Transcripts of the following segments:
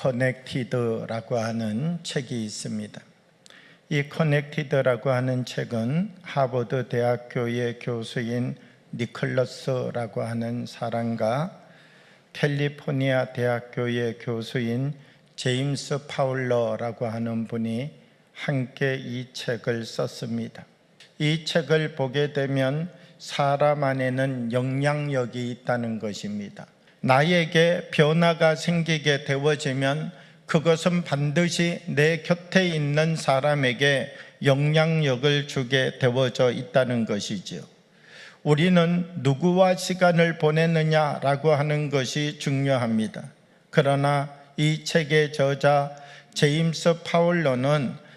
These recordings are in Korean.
커넥티드라고 하는 책이 있습니다. 이 커넥티드라고 하는 책은 하버드 대학교의 교수인 니클러스라고 하는 사람과 캘리포니아 대학교의 교수인 제임스 파울러라고 하는 분이 함께 이 책을 썼습니다. 이 책을 보게 되면 사람 안에는 영향력이 있다는 것입니다. 나에게 변화가 생기게 되어지면 그것은 반드시 내 곁에 있는 사람에게 영향력을 주게 되어져 있다는 것이지요. 우리는 누구와 시간을 보내느냐라고 하는 것이 중요합니다. 그러나 이 책의 저자 제임스 파울러는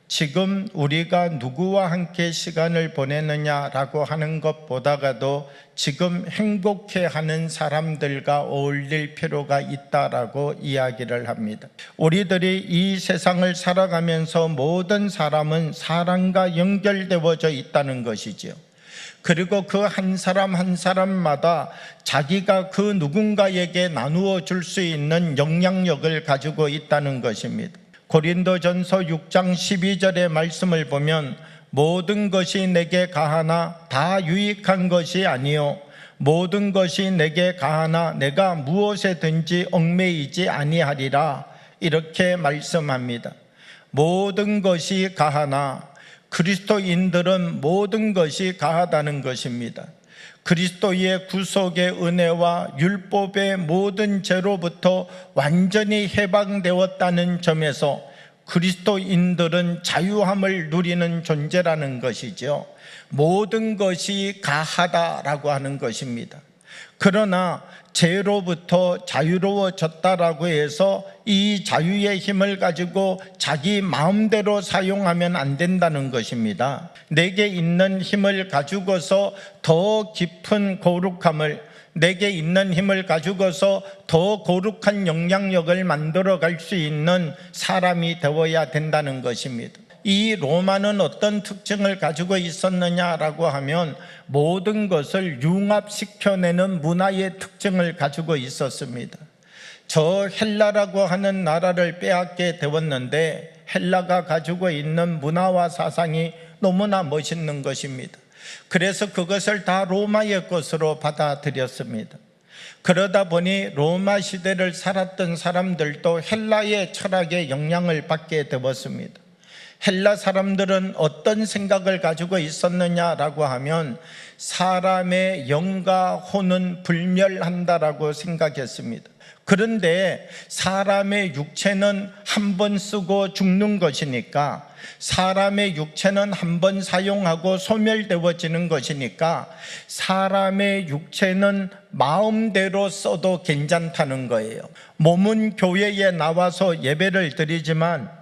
지금 우리가 누구와 함께 시간을 보내느냐라고 하는 것보다가도 지금 행복해하는 사람들과 어울릴 필요가 있다라고 이야기를 합니다. 우리들이 이 세상을 살아가면서 모든 사람은 사랑과 연결되어져 있다는 것이지요. 그리고 그 한 사람 한 사람마다 자기가 그 누군가에게 나누어 줄 수 있는 영향력을 가지고 있다는 것입니다. 고린도전서 6장 12절의 말씀을 보면 모든 것이 내게 가하나 다 유익한 것이 아니요 모든 것이 내게 가하나 내가 무엇에든지 얽매이지 아니하리라 이렇게 말씀합니다. 모든 것이 가하나 그리스도인들은 모든 것이 가하다는 것입니다. 그리스도의 구속의 은혜와 율법의 모든 죄로부터 완전히 해방되었다는 점에서 그리스도인들은 자유함을 누리는 존재라는 것이죠. 모든 것이 가하다라고 하는 것입니다. 그러나 죄로부터 자유로워졌다라고 해서 이 자유의 힘을 가지고 자기 마음대로 사용하면 안 된다는 것입니다. 내게 있는 힘을 가지고서 더 깊은 거룩함을, 내게 있는 힘을 가지고서 더 거룩한 영향력을 만들어갈 수 있는 사람이 되어야 된다는 것입니다. 이 로마는 어떤 특징을 가지고 있었느냐라고 하면 모든 것을 융합시켜내는 문화의 특징을 가지고 있었습니다. 저 헬라라고 하는 나라를 빼앗게 되었는데 헬라가 가지고 있는 문화와 사상이 너무나 멋있는 것입니다. 그래서 그것을 다 로마의 것으로 받아들였습니다. 그러다 보니 로마 시대를 살았던 사람들도 헬라의 철학에 영향을 받게 되었습니다. 헬라 사람들은 어떤 생각을 가지고 있었느냐라고 하면 사람의 영과 혼은 불멸한다라고 생각했습니다. 그런데 사람의 육체는 한 번 쓰고 죽는 것이니까, 사람의 육체는 한 번 사용하고 소멸되어지는 것이니까 사람의 육체는 마음대로 써도 괜찮다는 거예요. 몸은 교회에 나와서 예배를 드리지만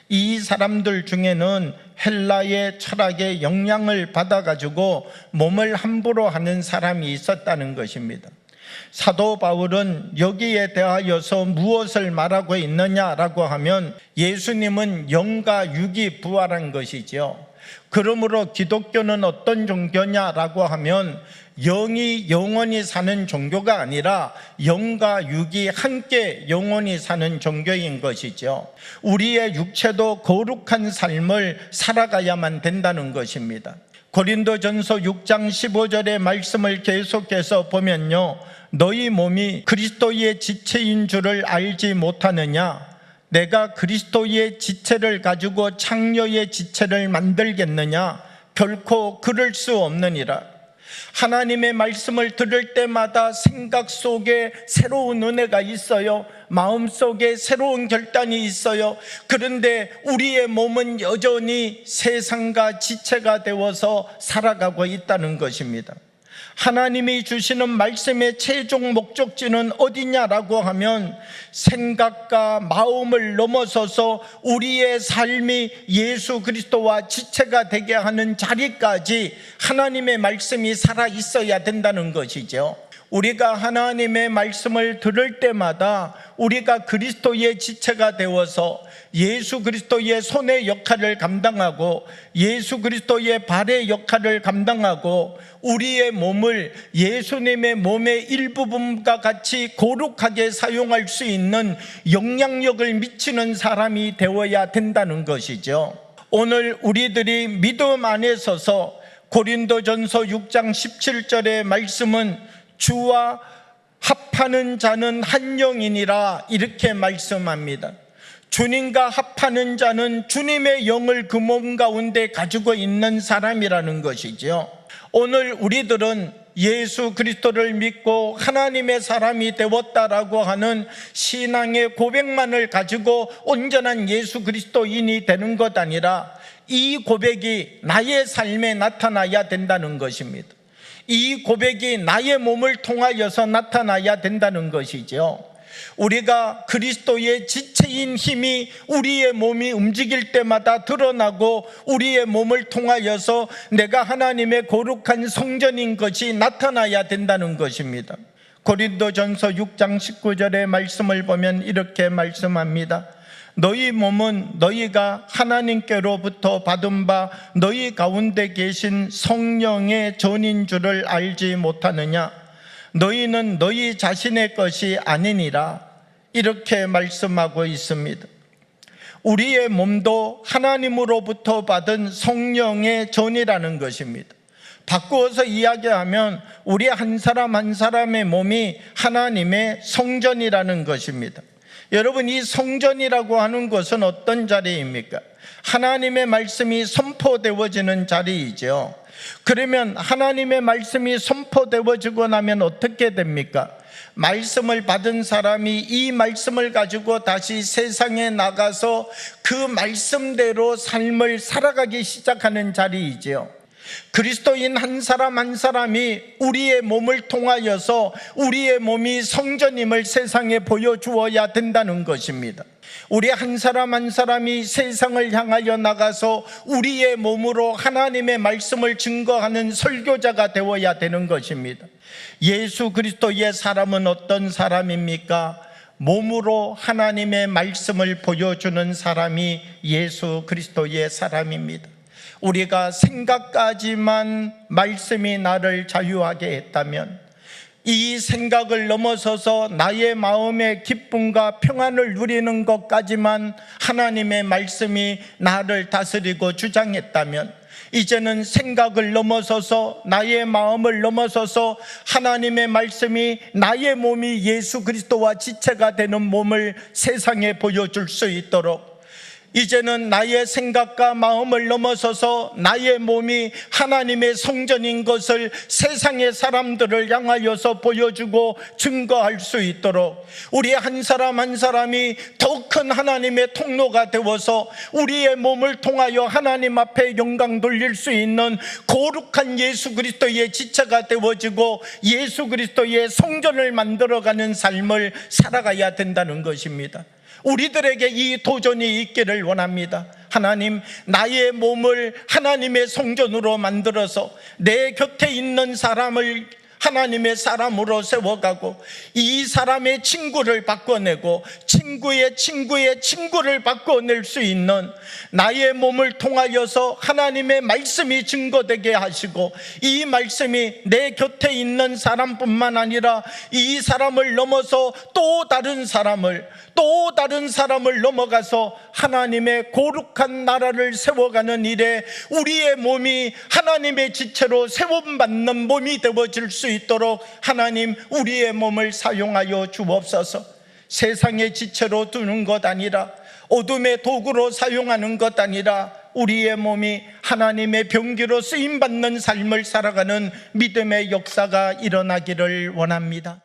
이 사람들 중에는 헬라의 철학에 영향을 받아가지고 몸을 함부로 하는 사람이 있었다는 것입니다. 사도 바울은 여기에 대하여서 무엇을 말하고 있느냐라고 하면 예수님은 영과 육이 부활한 것이죠. 그러므로 기독교는 어떤 종교냐라고 하면 영이 영원히 사는 종교가 아니라 영과 육이 함께 영원히 사는 종교인 것이죠. 우리의 육체도 거룩한 삶을 살아가야만 된다는 것입니다. 고린도전서 6장 15절의 말씀을 계속해서 보면요, 너희 몸이 그리스도의 지체인 줄을 알지 못하느냐? 내가 그리스도의 지체를 가지고 창녀의 지체를 만들겠느냐? 결코 그럴 수 없느니라. 하나님의 말씀을 들을 때마다 생각 속에 새로운 은혜가 있어요. 마음 속에 새로운 결단이 있어요. 그런데 우리의 몸은 여전히 세상과 지체가 되어서 살아가고 있다는 것입니다. 하나님이 주시는 말씀의 최종 목적지는 어디냐라고 하면 생각과 마음을 넘어서서 우리의 삶이 예수 그리스도와 지체가 되게 하는 자리까지 하나님의 말씀이 살아 있어야 된다는 것이죠. 우리가 하나님의 말씀을 들을 때마다 우리가 그리스도의 지체가 되어서 예수 그리스도의 손의 역할을 감당하고 예수 그리스도의 발의 역할을 감당하고 우리의 몸을 예수님의 몸의 일부분과 같이 거룩하게 사용할 수 있는 영향력을 미치는 사람이 되어야 된다는 것이죠. 오늘 우리들이 믿음 안에 서서 고린도전서 6장 17절의 말씀은 주와 합하는 자는 한 영이니라 이렇게 말씀합니다. 주님과 합하는 자는 주님의 영을 그 몸 가운데 가지고 있는 사람이라는 것이죠. 오늘 우리들은 예수 그리스도를 믿고 하나님의 사람이 되었다라고 하는 신앙의 고백만을 가지고 온전한 예수 그리스도인이 되는 것 아니라 이 고백이 나의 삶에 나타나야 된다는 것입니다. 이 고백이 나의 몸을 통하여서 나타나야 된다는 것이죠. 우리가 그리스도의 지체인 힘이 우리의 몸이 움직일 때마다 드러나고 우리의 몸을 통하여서 내가 하나님의 거룩한 성전인 것이 나타나야 된다는 것입니다. 고린도전서 6장 19절의 말씀을 보면 이렇게 말씀합니다. 너희 몸은 너희가 하나님께로부터 받은 바 너희 가운데 계신 성령의 전인 줄을 알지 못하느냐? 너희는 너희 자신의 것이 아니니라 이렇게 말씀하고 있습니다. 우리의 몸도 하나님으로부터 받은 성령의 전이라는 것입니다. 바꾸어서 이야기하면 우리 한 사람 한 사람의 몸이 하나님의 성전이라는 것입니다. 여러분, 이 성전이라고 하는 것은 어떤 자리입니까? 하나님의 말씀이 선포되어지는 자리이죠. 그러면 하나님의 말씀이 선포되어지고 나면 어떻게 됩니까? 말씀을 받은 사람이 이 말씀을 가지고 다시 세상에 나가서 그 말씀대로 삶을 살아가기 시작하는 자리이죠. 그리스도인 한 사람 한 사람이 우리의 몸을 통하여서 우리의 몸이 성전임을 세상에 보여주어야 된다는 것입니다. 우리 한 사람 한 사람이 세상을 향하여 나가서 우리의 몸으로 하나님의 말씀을 증거하는 설교자가 되어야 되는 것입니다. 예수 그리스도의 사람은 어떤 사람입니까? 몸으로 하나님의 말씀을 보여주는 사람이 예수 그리스도의 사람입니다. 우리가 생각까지만 말씀이 나를 자유하게 했다면 이 생각을 넘어서서 나의 마음의 기쁨과 평안을 누리는 것까지만 하나님의 말씀이 나를 다스리고 주장했다면 이제는 생각을 넘어서서 나의 마음을 넘어서서 하나님의 말씀이 나의 몸이 예수 그리스도와 지체가 되는 몸을 세상에 보여줄 수 있도록 이제는 나의 생각과 마음을 넘어서서 나의 몸이 하나님의 성전인 것을 세상의 사람들을 향하여서 보여주고 증거할 수 있도록 우리 한 사람 한 사람이 더 큰 하나님의 통로가 되어서 우리의 몸을 통하여 하나님 앞에 영광 돌릴 수 있는 거룩한 예수 그리스도의 지체가 되어지고 예수 그리스도의 성전을 만들어가는 삶을 살아가야 된다는 것입니다. 우리들에게 이 도전이 있기를 원합니다. 하나님, 나의 몸을 하나님의 성전으로 만들어서 내 곁에 있는 사람을 하나님의 사람으로 세워가고 이 사람의 친구를 바꿔내고 친구의 친구의 친구를 바꿔낼 수 있는 나의 몸을 통하여서 하나님의 말씀이 증거되게 하시고 이 말씀이 내 곁에 있는 사람뿐만 아니라 이 사람을 넘어서 또 다른 사람을 넘어가서 하나님의 거룩한 나라를 세워가는 일에 우리의 몸이 하나님의 지체로 세움받는 몸이 되어질 수 있도록 하나님 우리의 몸을 사용하여 주옵소서. 세상의 지체로 두는 것 아니라 어둠의 도구로 사용하는 것 아니라 우리의 몸이 하나님의 병기로 쓰임받는 삶을 살아가는 믿음의 역사가 일어나기를 원합니다.